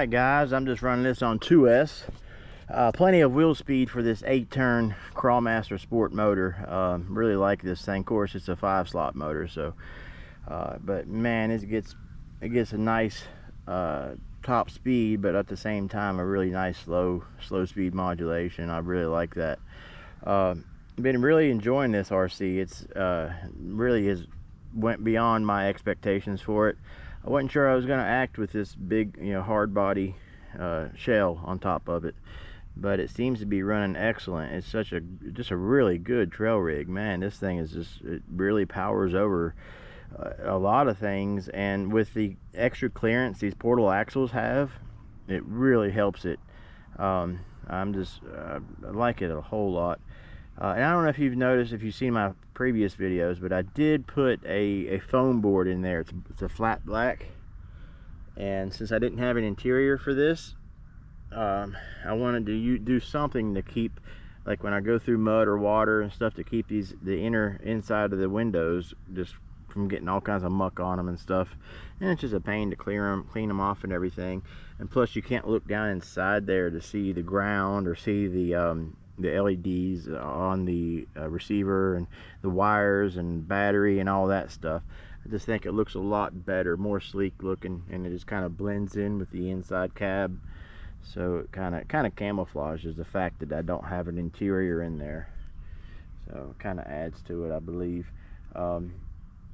Alright guys, I'm just running this on 2S. Plenty of wheel speed for this 8-turn Crawlmaster Sport motor. Really like this thing. Of course, it's a 5-slot motor, so but man, it gets a nice top speed, but at the same time a really nice slow speed modulation. I really like that. Been really enjoying this RC. It's really went beyond my expectations for it. I wasn't sure I was going to act with this big, hard body shell on top of it, but it seems to be running excellent. It's just a really good trail rig, man. This thing it really powers over a lot of things, and with the extra clearance these portal axles have, it really helps it. I like it a whole lot. And I don't know if you've noticed, if you've seen my previous videos, but I did put a foam board in there. It's a flat black, and since I didn't have an interior for this, I wanted to do something to keep, like when I go through mud or water and stuff, to keep the inside of the windows just from getting all kinds of muck on them and stuff. And it's just a pain to clean them off and everything. And plus, you can't look down inside there to see the ground or see the LEDs on the receiver and the wires and battery and all that stuff. I just think it looks a lot better, more sleek looking, and it just kind of blends in with the inside cab. So it kind of camouflages the fact that I don't have an interior in there. So it kind of adds to it, I believe.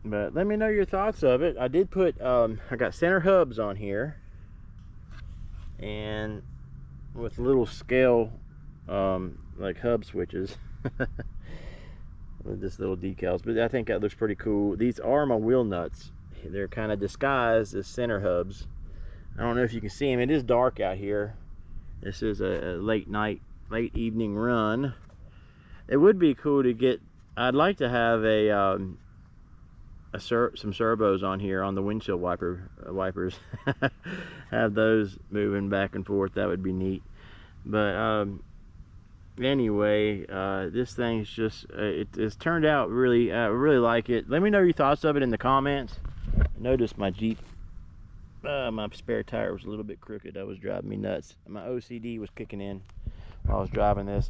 But let me know your thoughts of it. I did put I got center hubs on here, and with little scale like hub switches with just little decals, but I think that looks pretty cool. These are my wheel nuts. They're kind of disguised as center hubs. I don't know if you can see them. It is dark out here. This is a late evening run. It would be cool to get, I'd like to have some servos on here on the windshield wipers. Have those moving back and forth. That would be neat. But anyway, this thing's just it's turned out really, I really like it. Let me know your thoughts of it in the comments. I noticed my Jeep, my spare tire was a little bit crooked. That was driving me nuts. My OCD was kicking in while I was driving this.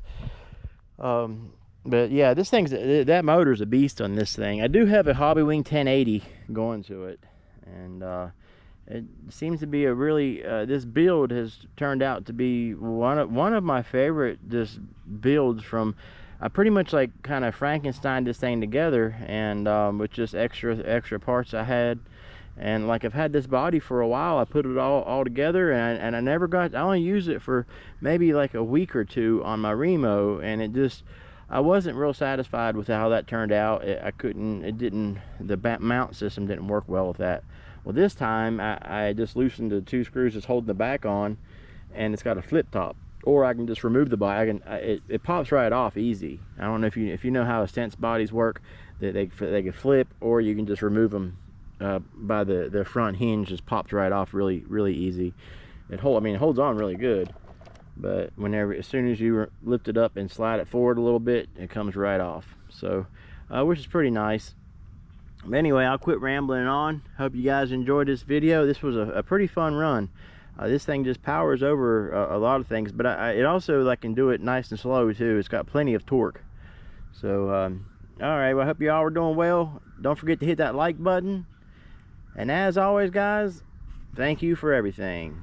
But yeah, that motor's a beast on this thing. I do have a Hobbywing 1080 going to it, and it seems to be a really this build has turned out to be one of my favorite just builds. From I pretty much like kind of Frankenstein this thing together, and with just extra parts I had. And like, I've had this body for a while. I put it all together, and I only used it for maybe like a week or two on my Remo, and I wasn't real satisfied with how that turned out. The mount system didn't work well with that. Well, this time I just loosened the 2 screws that's holding the back on, and it's got a flip top, or I can just remove the body. It pops right off easy. I don't know if you know how Ascent's bodies work, that they can flip, or you can just remove them by the front hinge. Just pops right off really easy. It holds on really good, but as soon as you lift it up and slide it forward a little bit, it comes right off. So which is pretty nice. Anyway, I'll quit rambling on. Hope you guys enjoyed this video. This was a pretty fun run. This thing just powers over a lot of things, but it also can do it nice and slow too. It's got plenty of torque. So all right, well, I hope you all are doing well. Don't forget to hit that like button, and as always guys, thank you for everything.